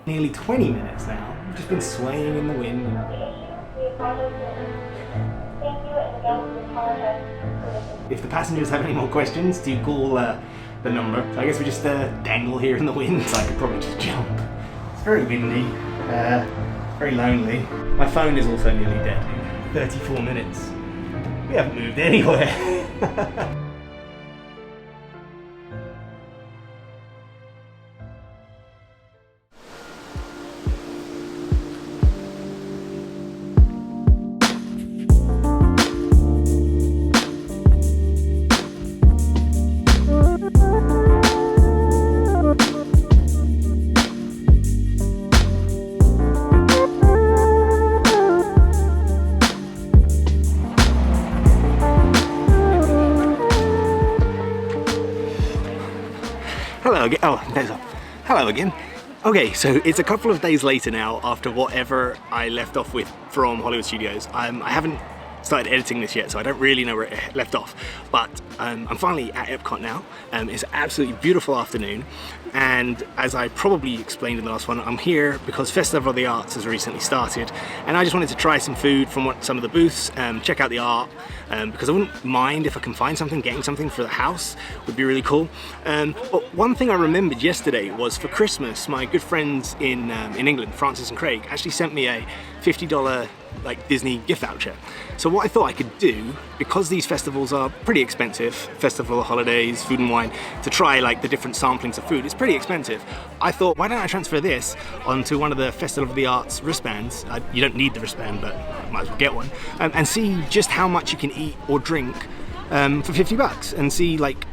Nearly 20 minutes now. I've just been swaying in the wind. If the passengers have any more questions, do call the number. So I guess we just dangle here in the wind. So I could probably just jump. It's very windy, very lonely. My phone is also nearly dead. 34 minutes. We haven't moved anywhere. Hello again. Oh, there's a hello again. Okay, so it's a couple of days later now after whatever I left off with from Hollywood Studios. I haven't started editing this yet, so I don't really know where it left off, but I'm finally at EPCOT now. It's an absolutely beautiful afternoon, and as I probably explained in the last one, I'm here because Festival of the Arts has recently started, and I just wanted to try some food from some of the booths, check out the art, because I wouldn't mind if I can find something, getting something for the house would be really cool. But one thing I remembered yesterday was for Christmas, my good friends in England, Francis and Craig, actually sent me a $50 like Disney gift voucher. So what I thought I could do, because these festivals are pretty expensive, Festival of Holidays, Food and Wine, to try like the different samplings of food, it's pretty expensive. I thought, why don't I transfer this onto one of the Festival of the Arts wristbands? You don't need the wristband, but might as well get one, and see just how much you can eat or drink for 50 bucks, and see like,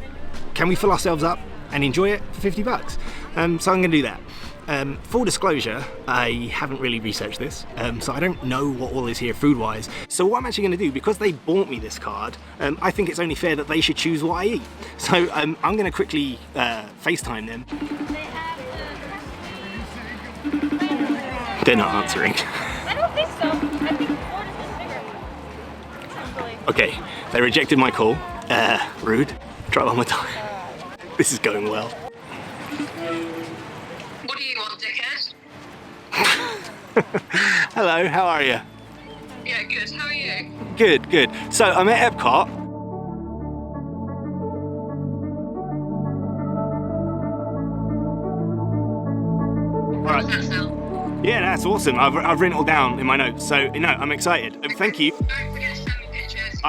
can we fill ourselves up and enjoy it for 50 bucks? So I'm gonna do that. Full disclosure, I haven't really researched this, so I don't know what all is here food-wise. So what I'm actually going to do, because they bought me this card, I think it's only fair that they should choose what I eat. So I'm going to quickly FaceTime them. They're not answering. I don't think so. I think Ford is just bigger. Okay, they rejected my call. Rude. Try one more time. This is going well. Hello, how are you? Yeah, good. How are you? Good, good. So I'm at EPCOT. How does that sound? Yeah, that's awesome. I've written it all down in my notes, so no, I'm excited. Thank you. Don't forget to send me pictures.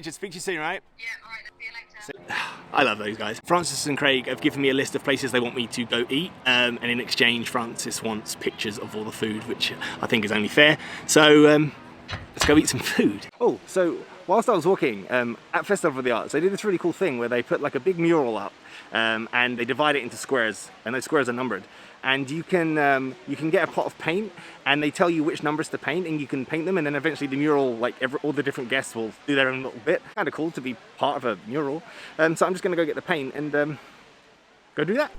Just speak to you soon, right? Yeah, alright, see you later. I love those guys. Francis and Craig have given me a list of places they want me to go eat, and in exchange Francis wants pictures of all the food, which I think is only fair. So let's go eat some food. Oh, so whilst I was walking at Festival of the Arts, they did this really cool thing where they put like a big mural up, and they divide it into squares, and those squares are numbered. And you can get a pot of paint, and they tell you which numbers to paint, and you can paint them, and then eventually the mural, like all the different guests will do their own little bit. Kind of cool to be part of a mural. So I'm just gonna go get the paint and go do that.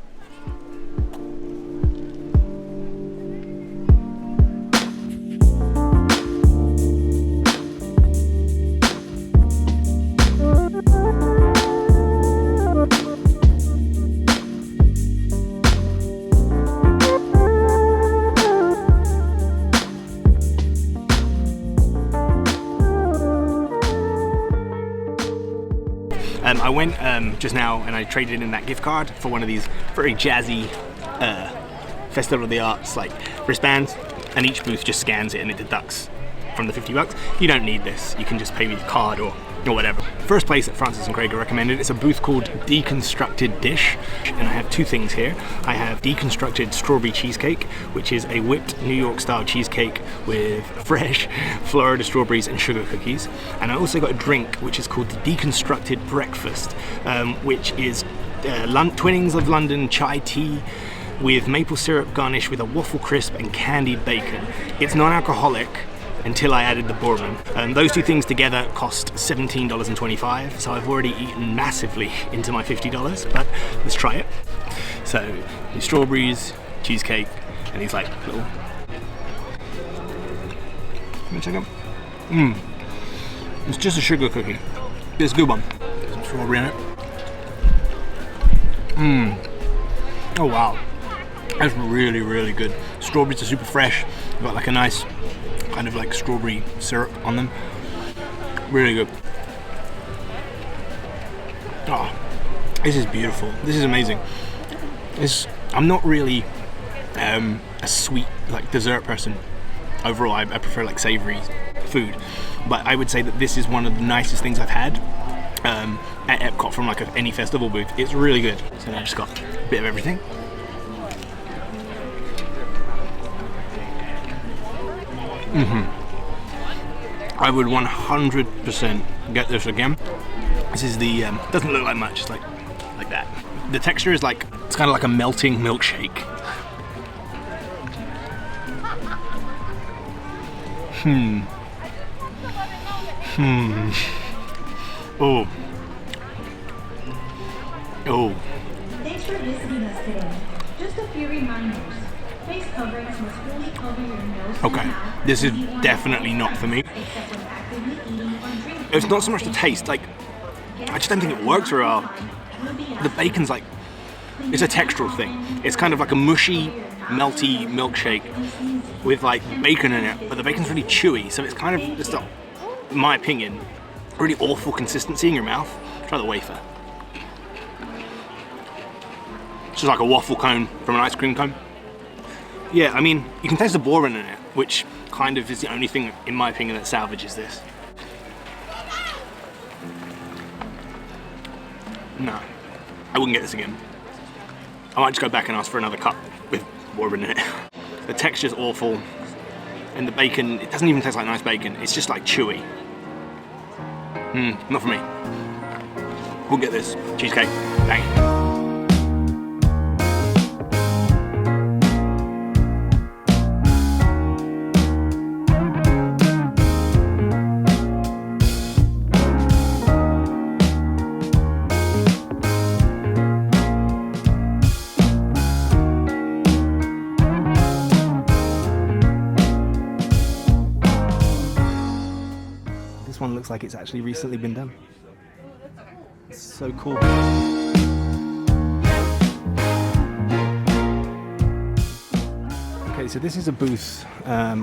I went just now and I traded in that gift card for one of these very jazzy Festival of the Arts like wristbands, and each booth just scans it and it deducts from the 50 bucks. You don't need this, you can just pay with your card or whatever. First place that Francis and Craig are recommended is a booth called Deconstructed Dish, and I have two things here. I have Deconstructed Strawberry Cheesecake, which is a whipped New York style cheesecake with fresh Florida strawberries and sugar cookies, and I also got a drink which is called the Deconstructed Breakfast, which is twinnings of London chai tea with maple syrup garnished with a waffle crisp and candied bacon. It's non-alcoholic until I added the bourbon. Those two things together cost $17.25, so I've already eaten massively into my $50, but let's try it. So, these strawberries, cheesecake, and these like little... Let me check them. It's just a sugar cookie. It's a good one. There's some strawberry in it. Oh wow, that's really, really good. Strawberries are super fresh. They've got like a nice kind of like strawberry syrup on them. Really good. Oh, this is beautiful. This is amazing. I'm not really a sweet like dessert person. Overall, I prefer like savory food, but I would say that this is one of the nicest things I've had at Epcot from like any festival booth. It's really good. So now I just got a bit of everything. I would 100% get this again. This is the doesn't look like much. It's like that. The texture is like it's kind of like a melting milkshake. Oh. Thanks for visiting us today. Just a few reminders. Face coverings must fully cover your nose and Okay, mouth. this is definitely not for me. Except when actively eating or drinking. It's not so much the taste, like, I just don't think it works very well. The bacon's like, it's a textural thing. It's kind of like a mushy, melty milkshake with like bacon in it, but the bacon's really chewy, so it's kind of, just, in my opinion, really awful consistency in your mouth. Try the wafer. It's just like a waffle cone from an ice cream cone. Yeah, I mean, you can taste the bourbon in it, which kind of is the only thing, in my opinion, that salvages this. No, I wouldn't get this again. I might just go back and ask for another cup with bourbon in it. The texture's awful, and the bacon, it doesn't even taste like nice bacon, it's just like chewy. Not for me. Wouldn't get this. Cheesecake, dang it. This one looks like it's actually recently been done. It's so cool. Okay, so this is a booth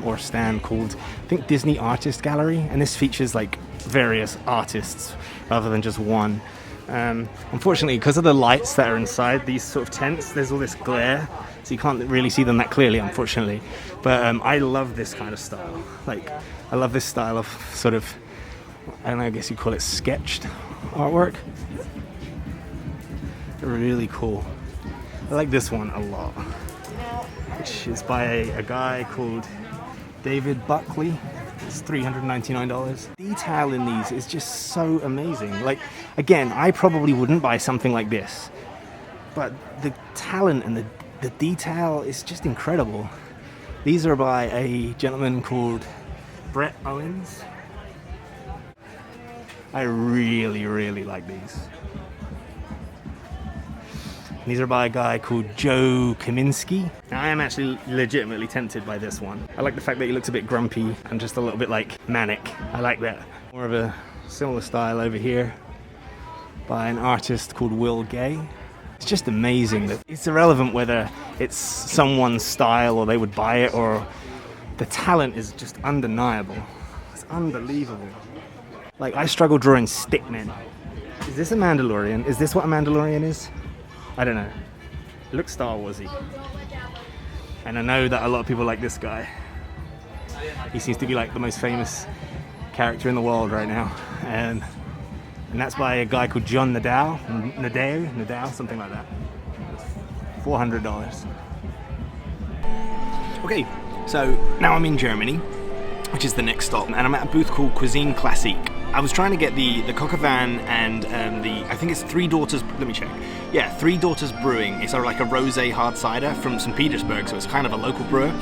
or stand called, I think, Disney Artist Gallery, and this features like various artists rather than just one. Unfortunately, because of the lights that are inside these sort of tents, there's all this glare, so you can't really see them that clearly, unfortunately. But I love this kind of style. Like, I love this style of sort of, I don't know, I guess you call it sketched artwork. They're really cool. I like this one a lot, which is by a guy called David Buckley. It's $399. Detail in these is just so amazing. Like, again, I probably wouldn't buy something like this, but the talent and the detail is just incredible. These are by a gentleman called Brett Owens. I really, really like these. These are by a guy called Joe Kaminsky. Now, I am actually legitimately tempted by this one. I like the fact that he looks a bit grumpy and just a little bit like manic. I like that. More of a similar style over here by an artist called Will Gay. It's just amazing that it's irrelevant whether it's someone's style or they would buy it, or the talent is just undeniable. It's unbelievable. Like, I struggle drawing stickmen. Is this a Mandalorian? Is this what a Mandalorian is? I don't know. It looks Star Warsy. And I know that a lot of people like this guy. He seems to be like the most famous character in the world right now. And that's by a guy called John Nadao, something like that. $400. Okay, so now I'm in Germany, which is the next stop, and I'm at a booth called Cuisine Classique. I was trying to get the coq au vin and I think it's Three Daughters, let me check. Yeah, Three Daughters Brewing. It's like a rosé hard cider from St. Petersburg, so it's kind of a local brewer.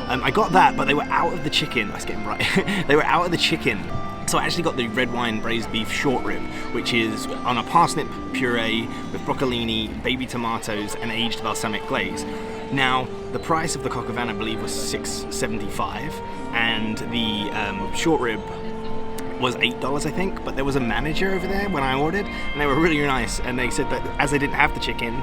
I got that, but they were out of the chicken. I was getting right. They were out of the chicken. So I actually got the red wine braised beef short rib, which is on a parsnip puree with broccolini, baby tomatoes, and aged balsamic glaze. Now, the price of the coq au vin, I believe, was $6.75, and the short rib was $8, I think, but there was a manager over there when I ordered, and they were really nice, and they said that as they didn't have the chicken,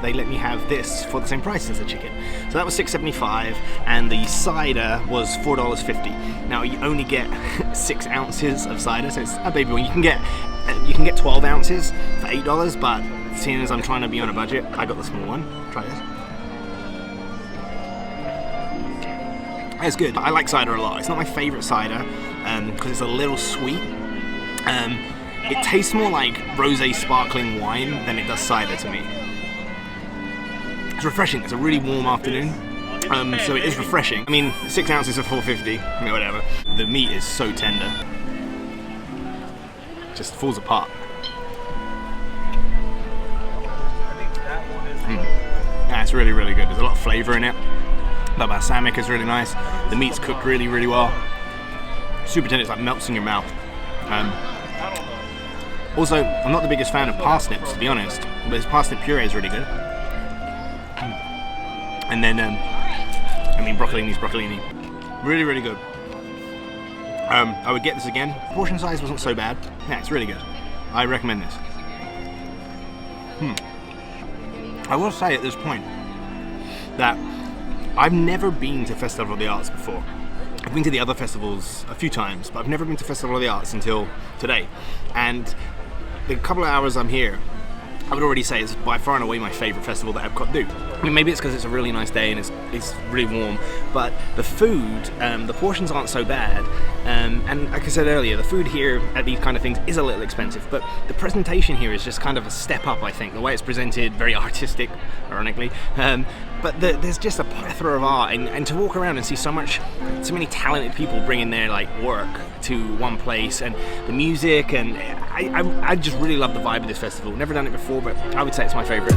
they let me have this for the same price as the chicken. So that was $6.75, and the cider was $4.50. Now you only get 6 ounces of cider, so it's a baby one. You can get 12 ounces for $8, but seeing as I'm trying to be on a budget, I got the small one. Try this. It's good. I like cider a lot. It's not my favorite cider because it's a little sweet. It tastes more like rosé sparkling wine than it does cider to me. It's refreshing. It's a really warm afternoon, so it is refreshing. I mean, 6 ounces for $4.50, I mean, whatever. The meat is so tender. Just falls apart. Yeah, it's really, really good. There's a lot of flavour in it. The balsamic is really nice. The meat's cooked really, really well. Super tender, it's like melts in your mouth. Also, I'm not the biggest fan of parsnips, to be honest, but this parsnip puree is really good. And then, I mean, broccolini's broccolini. Really, really good. I would get this again. Portion size wasn't so bad. Yeah, it's really good. I recommend this. I will say at this point that I've never been to Festival of the Arts before. I've been to the other festivals a few times, but I've never been to Festival of the Arts until today. And the couple of hours I'm here, I would already say it's by far and away my favourite festival that EPCOT do. I mean, maybe it's because it's a really nice day and it's really warm, but the food, the portions aren't so bad, and like I said earlier, the food here at these kind of things is a little expensive, but the presentation here is just kind of a step up, I think. The way it's presented, very artistic, ironically, but there's just a plethora of art, and to walk around and see so many talented people bringing their like work to one place, and the music, and I just really love the vibe of this festival. Never done it before, but I would say it's my favourite.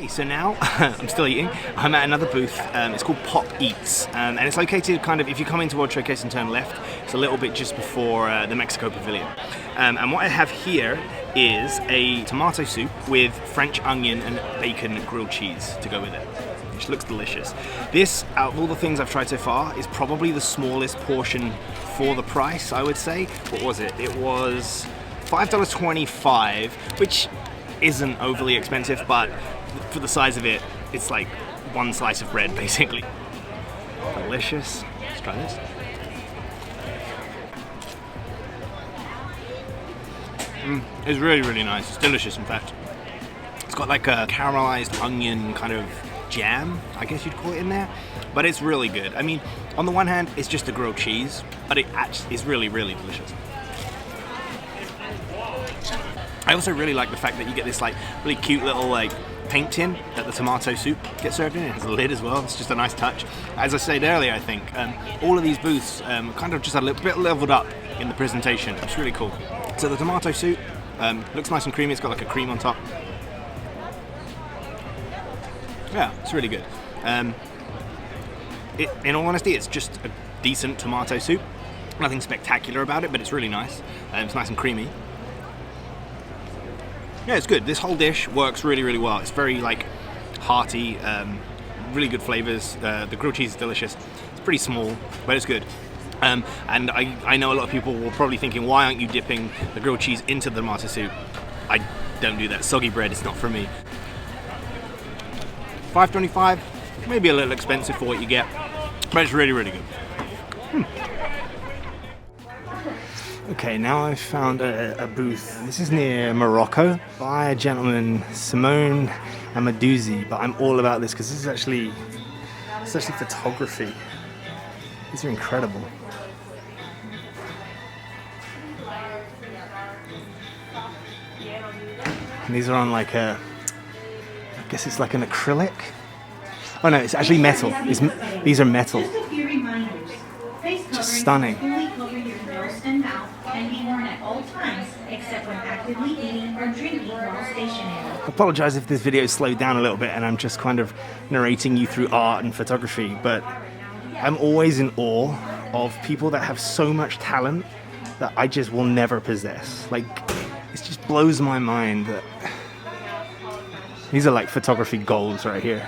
So now, I'm still eating, I'm at another booth, it's called Pop Eats, and it's located kind of, if you come into World Showcase and turn left, it's a little bit just before the Mexico Pavilion. And what I have here is a tomato soup with French onion and bacon grilled cheese to go with it, which looks delicious. This, out of all the things I've tried so far, is probably the smallest portion for the price, I would say. What was it? It was $5.25, which isn't overly expensive, but for the size of it, it's like one slice of bread, basically. Delicious. Let's try this. It's really, really nice. It's delicious, in fact. It's got like a caramelized onion kind of jam, I guess you'd call it, in there. But it's really good. I mean, on the one hand, it's just a grilled cheese, but it actually is really, really delicious. I also really like the fact that you get this like really cute little like paint tin that the tomato soup gets served in. It has a lid as well. It's just a nice touch. As I said earlier, I think all of these booths kind of just a little bit leveled up in the presentation. It's really cool. So the tomato soup looks nice and creamy. It's got like a cream on top. Yeah, it's really good. In all honesty, it's just a decent tomato soup. Nothing spectacular about it, but it's really nice. It's nice and creamy. Yeah, it's good. This whole dish works really, really well. It's very like hearty, really good flavors. The grilled cheese is delicious. It's pretty small, but it's good. And I know a lot of people will probably thinking, why aren't you dipping the grilled cheese into the tomato soup? I don't do that. Soggy bread is not for me. $5.25, maybe a little expensive for what you get, but it's really, really good. Okay, now I've found a booth. This is near Morocco by a gentleman, Simone Amadouzi, but I'm all about this because this is actually photography. These are incredible. And these are on like I guess it's like an acrylic. Oh no, it's actually metal. These are metal. Just a few reminders. Face Just coverings stunning. must fully cover your nose and mouth. and be worn at all times except when actively eating or drinking while stationary. I apologize if this video is slowed down a little bit and I'm just kind of narrating you through art and photography, but I'm always in awe of people that have so much talent that I just will never possess. Like, it just blows my mind that these are like photography goals right here.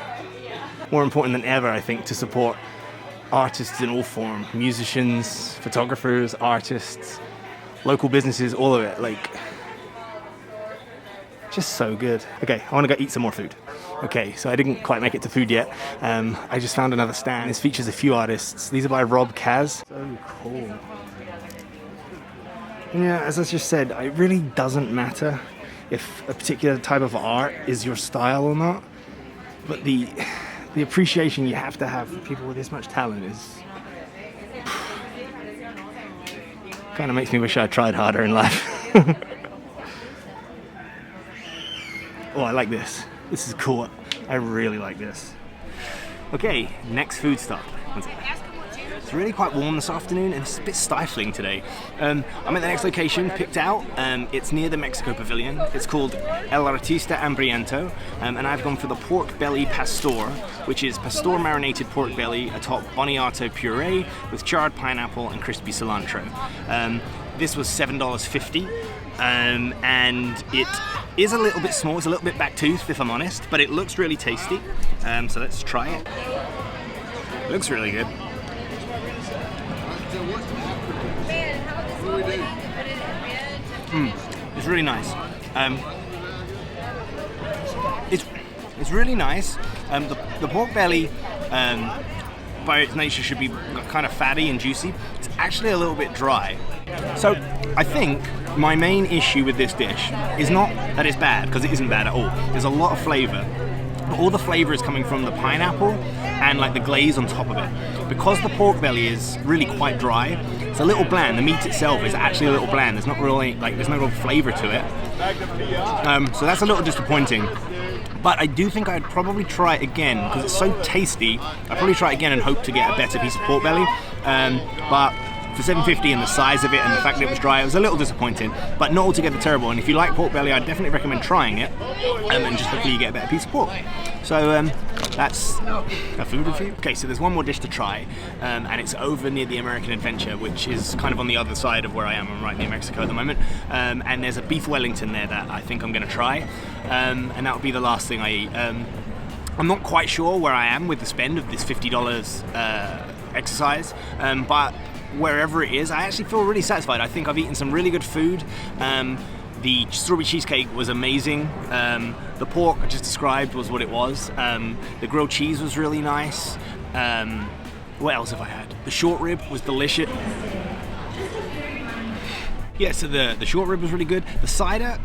More important than ever, I think, to support artists in all form, musicians, photographers, artists, local businesses, all of it. Like, just so good. Okay, I want to go eat some more food. Okay, so I didn't quite make it to food yet. I just found another stand. This features a few artists. These are by Rob Kaz. So cool. And yeah, as I just said, it really doesn't matter if a particular type of art is your style or not, but the appreciation you have to have for people with this much talent is kind of makes me wish I tried harder in life. Oh, I like this. This is cool. I really like this. Okay, next food stop. It's really quite warm this afternoon and it's a bit stifling today. I'm at the next location, picked out. It's near the Mexico Pavilion. It's called El Artista Hambriento, and I've gone for the pork belly pastor, which is pastor marinated pork belly atop boniato puree with charred pineapple and crispy cilantro. This was $7.50, and it is a little bit small. It's a little bit back-toothed, if I'm honest, but it looks really tasty. So let's try it. It looks really good. It's really nice. It's really nice. The pork belly, by its nature, should be kind of fatty and juicy. It's actually a little bit dry. So I think my main issue with this dish is not that it's bad, because it isn't bad at all. There's a lot of flavor. But all the flavor is coming from the pineapple and like the glaze on top of it. Because the pork belly is really quite dry, it's a little bland. The meat itself is actually a little bland. There's not really, like, there's no real flavor to it. So that's a little disappointing. But I do think I'd probably try it again because it's so tasty. I'd probably try it again and hope to get a better piece of pork belly. But for $7.50 and the size of it and the fact that it was dry, it was a little disappointing, but not altogether terrible. And if you like pork belly, I'd definitely recommend trying it, and then just hopefully you get a better piece of pork. So that's a food review. Okay, so there's one more dish to try, and it's over near the American Adventure, which is kind of on the other side of where I am. I'm right near Mexico at the moment, and there's a beef Wellington there that I think I'm going to try, and that will be the last thing I eat. I'm not quite sure where I am with the spend of this $50 exercise, but wherever it is, I actually feel really satisfied. I think I've eaten some really good food. The strawberry cheesecake was amazing. The pork I just described was what it was. The grilled cheese was really nice. What else have I had? The short rib was delicious. Yeah, so the short rib was really good. The cider,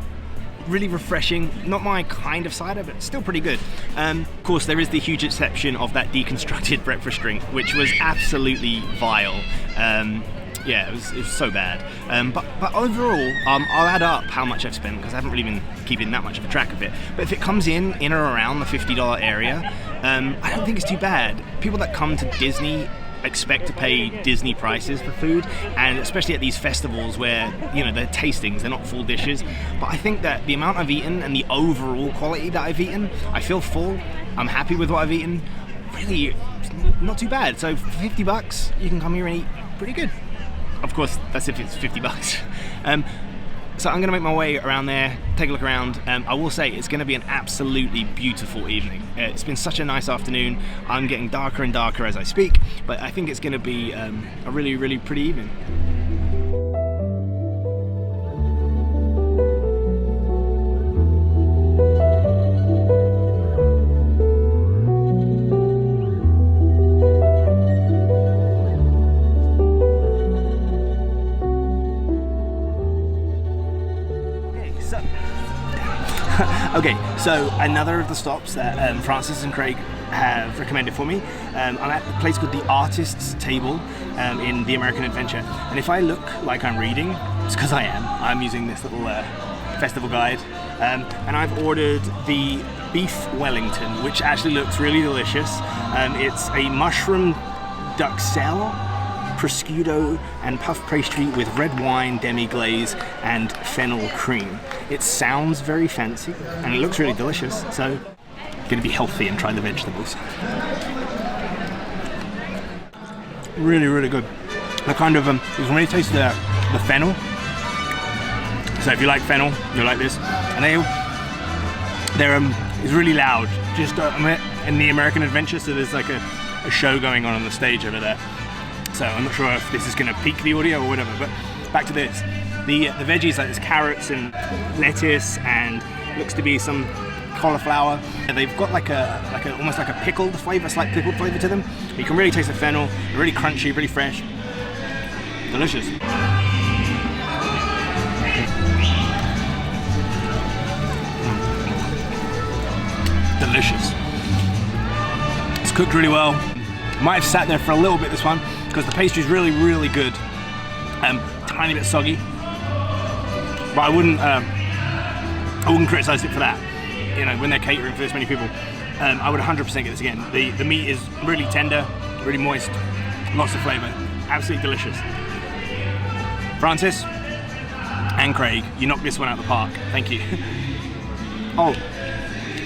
really refreshing. Not my kind of cider, but still pretty good. Of course, there is the huge exception of that deconstructed breakfast drink, which was absolutely vile. Yeah, it was so bad. But overall, I'll add up how much I've spent because I haven't really been keeping that much of a track of it. But if it comes in or around the $50 area, I don't think it's too bad. People that come to Disney expect to pay Disney prices for food, and especially at these festivals where, you know, they're tastings, they're not full dishes. But I think that the amount I've eaten and the overall quality that I've eaten, I feel full, I'm happy with what I've eaten. Really, not too bad. So for $50, you can come here and eat pretty good. Of course, that's if it's $50. So I'm going to make my way around there, take a look around. I will say it's going to be an absolutely beautiful evening. It's been such a nice afternoon. I'm getting darker and darker as I speak, but I think it's going to be a really, really pretty evening. Okay, so another of the stops that Francis and Craig have recommended for me. I'm at a place called the Artist's Table in the American Adventure. And if I look like I'm reading, it's because I am. I'm using this little festival guide. And I've ordered the beef Wellington, which actually looks really delicious. It's a mushroom duxelle prosciutto and puff pastry with red wine, demi-glaze, and fennel cream. It sounds very fancy, and it looks really delicious, so I'm gonna be healthy and try the vegetables. Really, really good. I kind of, you can really taste the fennel. So if you like fennel, you'll like this. And it's really loud. Just in the American Adventure, so there's like a show going on the stage over there. So I'm not sure if this is going to peak the audio or whatever, but back to this. The veggies, like there's carrots and lettuce and looks to be some cauliflower. They've got like almost like a pickled flavor, slight pickled flavor to them. You can really taste the fennel. They're really crunchy, really fresh. Delicious. Delicious. It's cooked really well. Might have sat there for a little bit this one because the pastry's really, really good. Tiny bit soggy, but I wouldn't criticize it for that. You know, when they're catering for this many people, I would 100% get this again. The meat is really tender, really moist, lots of flavor, absolutely delicious. Francis and Craig, you knocked this one out of the park. Thank you. Oh,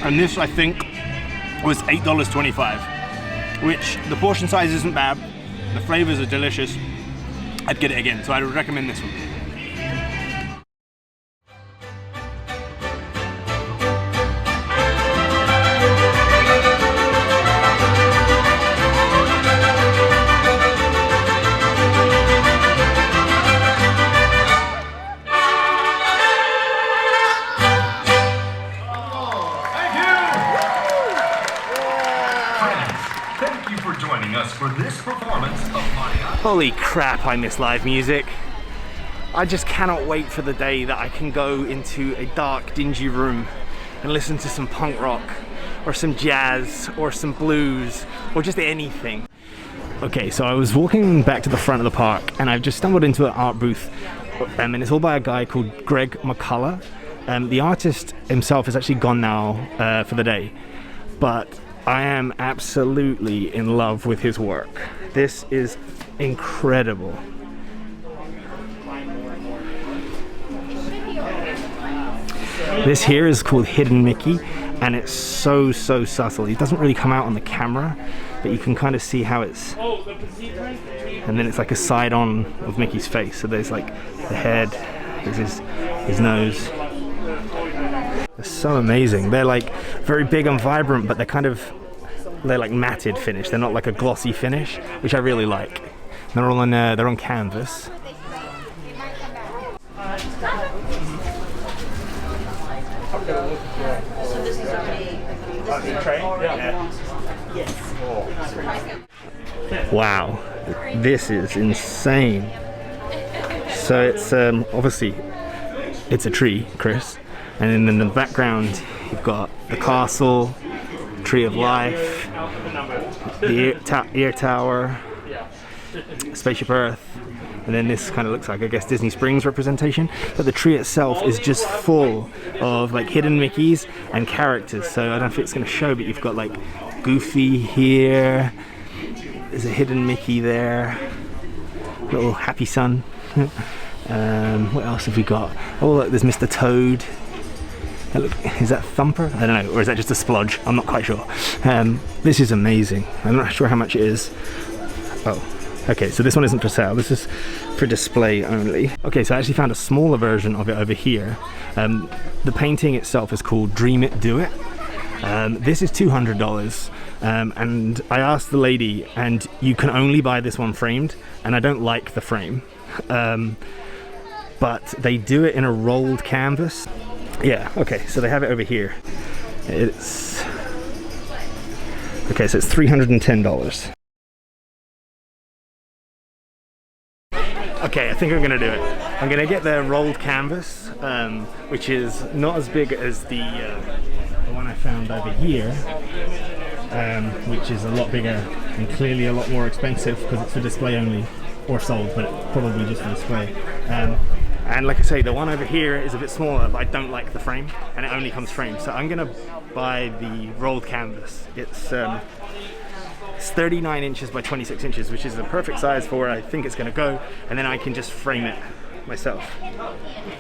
and this I think was $8.25, which the portion size isn't bad. The flavors are delicious. I'd get it again, so I would recommend this one. For this performance of Maria. Holy crap, I miss live music. I just cannot wait for the day that I can go into a dark, dingy room and listen to some punk rock or some jazz or some blues or just anything. Okay, so I was walking back to the front of the park and I've just stumbled into an art booth, and it's all by a guy called Greg McCullough. The artist himself is actually gone now for the day, but I am absolutely in love with his work. This is incredible. This here is called Hidden Mickey, and it's so subtle. It doesn't really come out on the camera, but you can kind of see how it's, and then it's like a side on of Mickey's face. So there's like the head, there's his nose. They're so amazing. They're like very big and vibrant, but they're like matted finish. They're not like a glossy finish, which I really like. They're all on they're on canvas. Wow, this is insane. So it's obviously it's a tree, Chris, and then in the background you've got the castle, Tree of Life, the ear tower, Spaceship Earth, and then this kind of looks like, I guess, Disney Springs representation. But the tree itself is just full of like hidden Mickeys and characters. So I don't know if it's going to show, but you've got like Goofy here. There's a hidden Mickey there. Little Happy Sun. What else have we got? Oh, look, there's Mr. Toad. Look, is that Thumper? I don't know, or is that just a splodge? I'm not quite sure. This is amazing. I'm not sure how much it is. Oh, okay, so this one isn't for sale. This is for display only. Okay, so I actually found a smaller version of it over here. The painting itself is called Dream It, Do It. This is $200. And I asked the lady, and you can only buy this one framed, and I don't like the frame. But they do it in a rolled canvas. Yeah, okay, so they have it over here. It's okay, so it's $310. Okay, I think I'm gonna do it. I'm gonna get the rolled canvas, which is not as big as the one I found over here, which is a lot bigger and clearly a lot more expensive because it's for display only, or sold, but probably just for display. And like I say, the one over here is a bit smaller, but I don't like the frame, and it only comes framed. So I'm gonna buy the rolled canvas. It's It's 39 inches by 26 inches, which is the perfect size for where I think it's going to go, and then I can just frame it myself.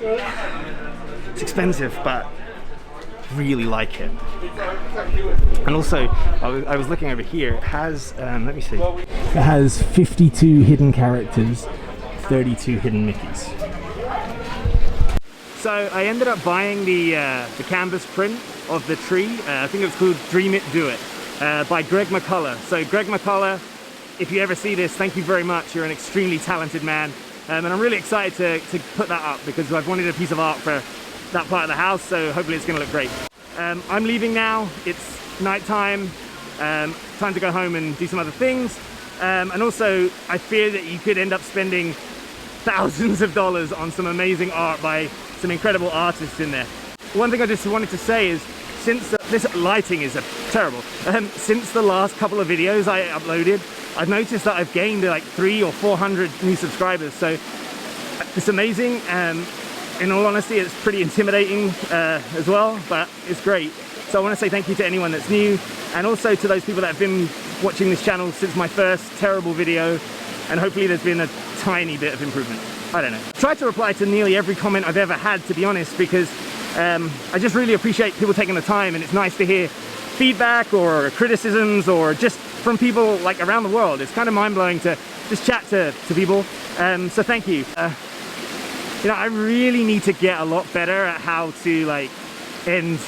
It's expensive, but really like it. And also, I was looking over here, it has, let me see, it has 52 hidden characters, 32 hidden Mickeys. So I ended up buying the canvas print of the tree. I think it was called Dream It, Do It, by Greg McCullough. So Greg McCullough, if you ever see this, thank you very much. You're an extremely talented man. And I'm really excited to put that up because I've wanted a piece of art for that part of the house, so hopefully it's going to look great. I'm leaving now. It's nighttime. Time to go home and do some other things. And also, I fear that you could end up spending thousands of dollars on some amazing art by some incredible artists in there. One thing I just wanted to say is, since this lighting is terrible, since the last couple of videos I uploaded, I've noticed that I've gained like 300 or 400 new subscribers. So it's amazing. In all honesty, it's pretty intimidating as well, but it's great. So I want to say thank you to anyone that's new, and also to those people that have been watching this channel since my first terrible video, and hopefully there's been a tiny bit of improvement. I don't know. I tried to reply to nearly every comment I've ever had, to be honest, because I just really appreciate people taking the time, and it's nice to hear feedback or criticisms or just from people like around the world. It's kind of mind-blowing to just chat to people. So thank you. You know, I really need to get a lot better at how to like end